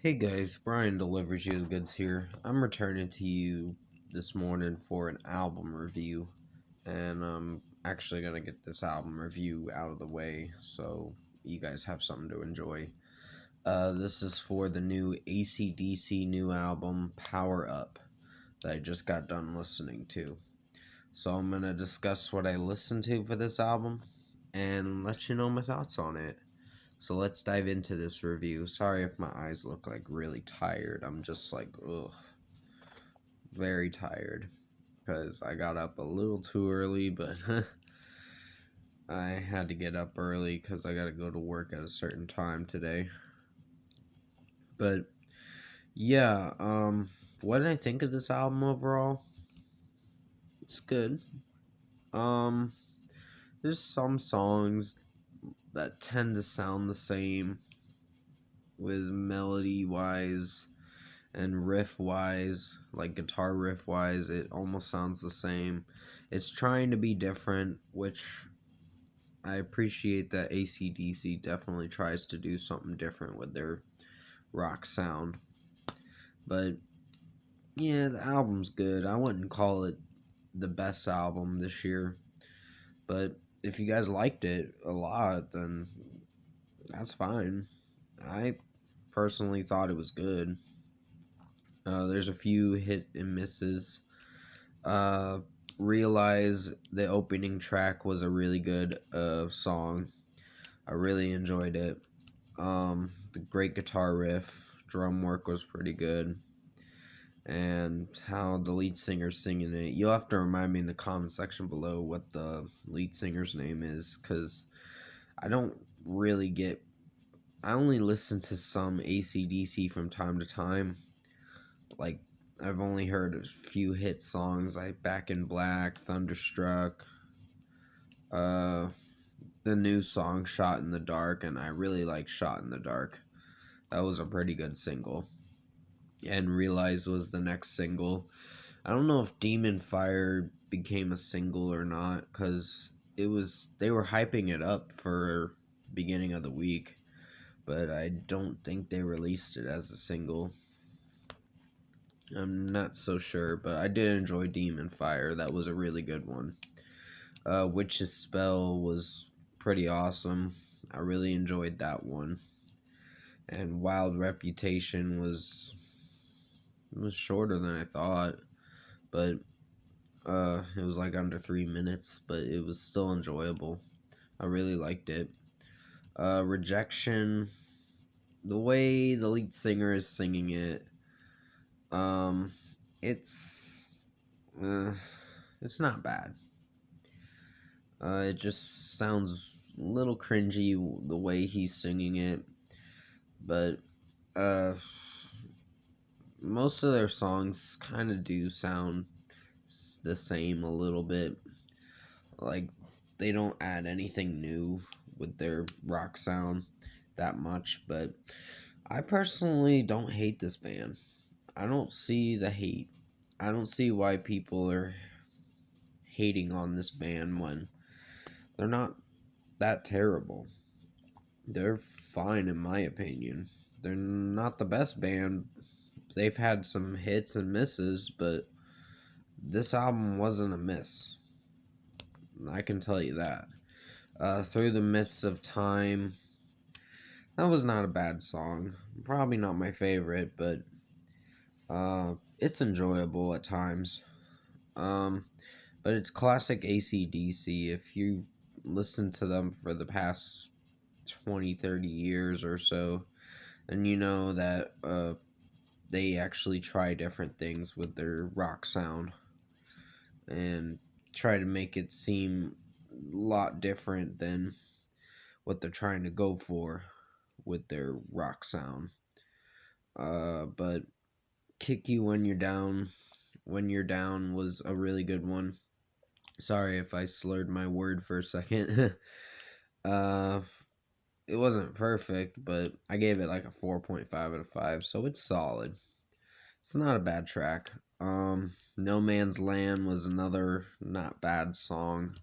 Hey guys, Brian delivers you the goods here. I'm returning to you this morning for an album review, and I'm actually gonna get this album review out of the way so you guys have something to enjoy. This is for the new AC/DC new album, Power Up, that I just got done listening to. So I'm gonna discuss what I listened to for this album and let you know my thoughts on it. So let's dive into this review. Sorry if my eyes look like really tired. I'm just like, ugh, very tired. Because I got up a little too early, but I had to get up early because I got to go to work at a certain time today. But yeah, what did I think of this album overall? It's good. Um, there's some songs that tend to sound the same with melody wise and riff wise, like guitar riff wise, it almost sounds the same. It's trying to be different, which I appreciate that AC/DC definitely tries to do something different with their rock sound. But yeah, the album's good. I wouldn't call it the best album this year, but if you guys liked it a lot, then that's fine. I personally thought it was good. There's a few hit and misses. Uh, Realize the opening track was a really good song. I really enjoyed it. The great guitar riff, drum work was pretty good, and how the lead singer's singing it. You'll have to remind me in the comment section below what the lead singer's name is, because I don't really get. I only listen to some AC/DC from time to time. Like, I've only heard a few hit songs like Back in Black, Thunderstruck, uh, the new song Shot in the Dark, and I really like Shot in the Dark. That was a pretty good single. And Realize was the next single. I don't know if Demon Fire became a single or not, because they were hyping it up for beginning of the week, but I don't think they released it as a single. I'm not so sure, but I did enjoy Demon Fire. That was a really good one. Witch's Spell was pretty awesome. I really enjoyed that one. And Wild Reputation was shorter than I thought, but it was like under 3 minutes, but it was still enjoyable. I really liked it. Rejection, the way the lead singer is singing it, um, it's uh, it's not bad. It just sounds a little cringy the way he's singing it, but uh, most of their songs kind of do sound the same a little bit. Like, they don't add anything new with their rock sound that much, but I personally don't hate this band. I don't see the hate. I don't see why people are hating on this band when they're not that terrible. They're fine in my opinion. They're not the best band. They've had some hits and misses, but this album wasn't a miss. I can tell you that. Through the Mists of Time, that was not a bad song. Probably not my favorite, but it's enjoyable at times. Um, but it's classic AC/DC. If you listen to them for the past 20, 30 years or so, then you know that they actually try different things with their rock sound and try to make it seem a lot different than what they're trying to go for with their rock sound. But Kick You When You're Down was a really good one. Sorry if I slurred my word for a second. uh, it wasn't perfect, but I gave it like a 4.5 out of 5, so it's solid. It's not a bad track. No Man's Land was another not bad song.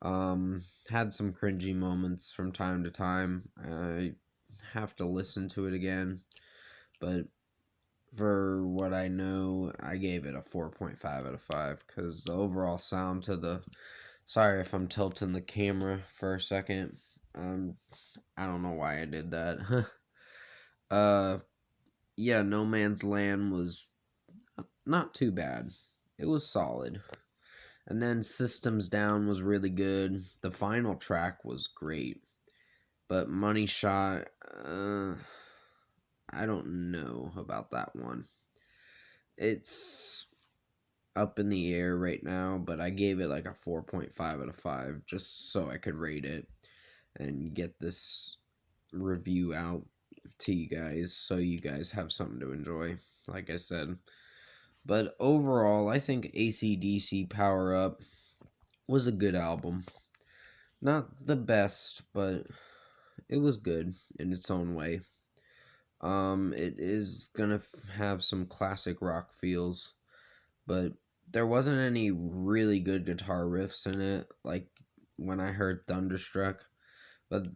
Had some cringy moments from time to time. I have to listen to it again, but for what I know, I gave it a 4.5 out of 5 because the overall sound to the. Sorry if I'm tilting the camera for a second. I don't know why I did that. uh, yeah, No Man's Land was not too bad. It was solid. And then Systems Down was really good. The final track was great. But Money Shot, I don't know about that one. It's up in the air right now, but I gave it like a 4.5 out of 5 just so I could rate it and get this review out to you guys so you guys have something to enjoy, like I said. But overall, I think AC/DC Power Up was a good album. Not the best, but it was good in its own way. It is gonna have some classic rock feels, but there wasn't any really good guitar riffs in it, like when I heard Thunderstruck. But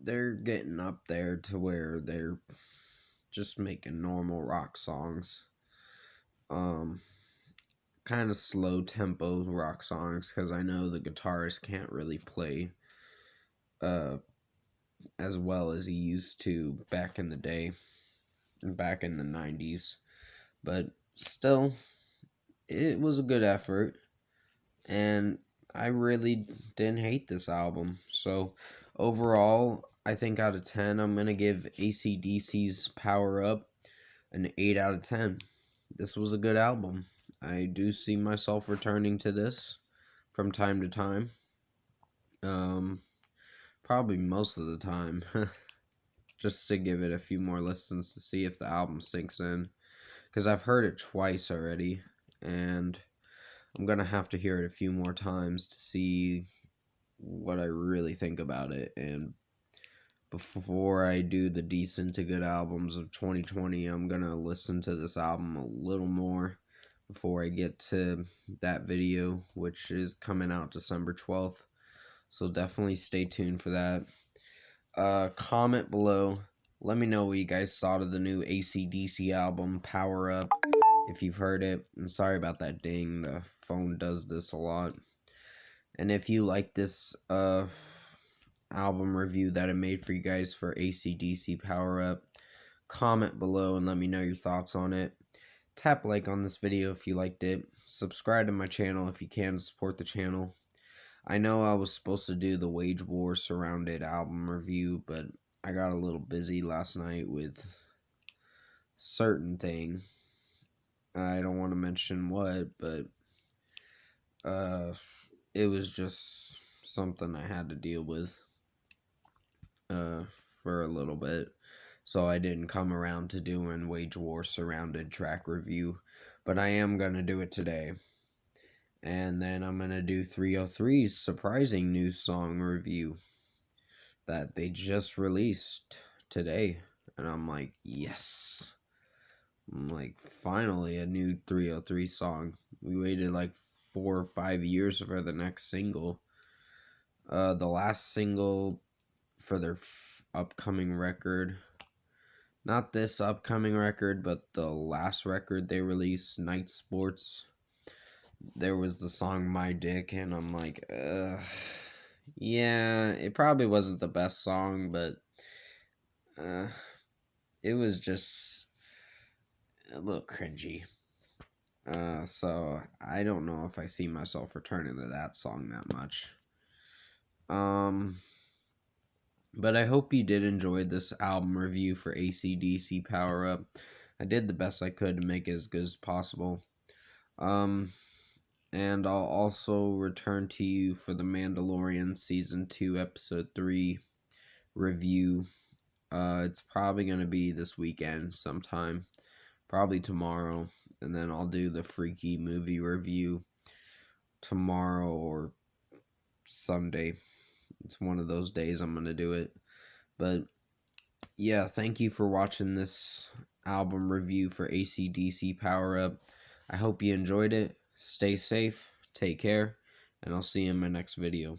they're getting up there to where they're just making normal rock songs. Um, kind of slow tempo rock songs because I know the guitarist can't really play uh as well as he used to back in the day, back in the 90s. But still, it was a good effort, and I really didn't hate this album. So overall, I think out of 10, I'm going to give AC/DC's Power Up an 8 out of 10. This was a good album. I do see myself returning to this from time to time. Um, Probably most of the time. Just to give it a few more listens to see if the album sinks in. Because I've heard it twice already, and I'm going to have to hear it a few more times to see what I really think about it. And before I do the decent to good albums of 2020, I'm going to listen to this album a little more before I get to that video, which is coming out December 12th. So definitely stay tuned for that. Comment below. Let me know what you guys thought of the new AC/DC album, Power Up, if you've heard it. I'm sorry about that ding. The phone does this a lot. And if you like this album review that I made for you guys for AC/DC Power Up, comment below and let me know your thoughts on it. Tap like on this video if you liked it. Subscribe to my channel if you can to support the channel. I know I was supposed to do the Wage War Surrounded album review, but I got a little busy last night with certain thing. I don't want to mention what, but it was just something I had to deal with for a little bit. So I didn't come around to doing Wage War Surrounded track review, but I am going to do it today. And then I'm going to do 303's surprising new song review that they just released today. And I'm like, yes. I'm like, finally a new 303 song. We waited like 4 or 5 years for the next single. The last single for their upcoming record. Not this upcoming record, but the last record they released, Night Sports. There was the song My Dick, and I'm like, yeah, it probably wasn't the best song, but it was just a little cringy. So I don't know if I see myself returning to that song that much. But I hope you did enjoy this album review for AC/DC Power Up. I did the best I could to make it as good as possible. And I'll also return to you for the Mandalorian Season 2 Episode 3 review. It's probably going to be this weekend sometime. Probably tomorrow. And then I'll do the Freaky movie review tomorrow or Sunday. It's one of those days I'm going to do it. But yeah, thank you for watching this album review for AC/DC Power Up. I hope you enjoyed it. Stay safe, take care, and I'll see you in my next video.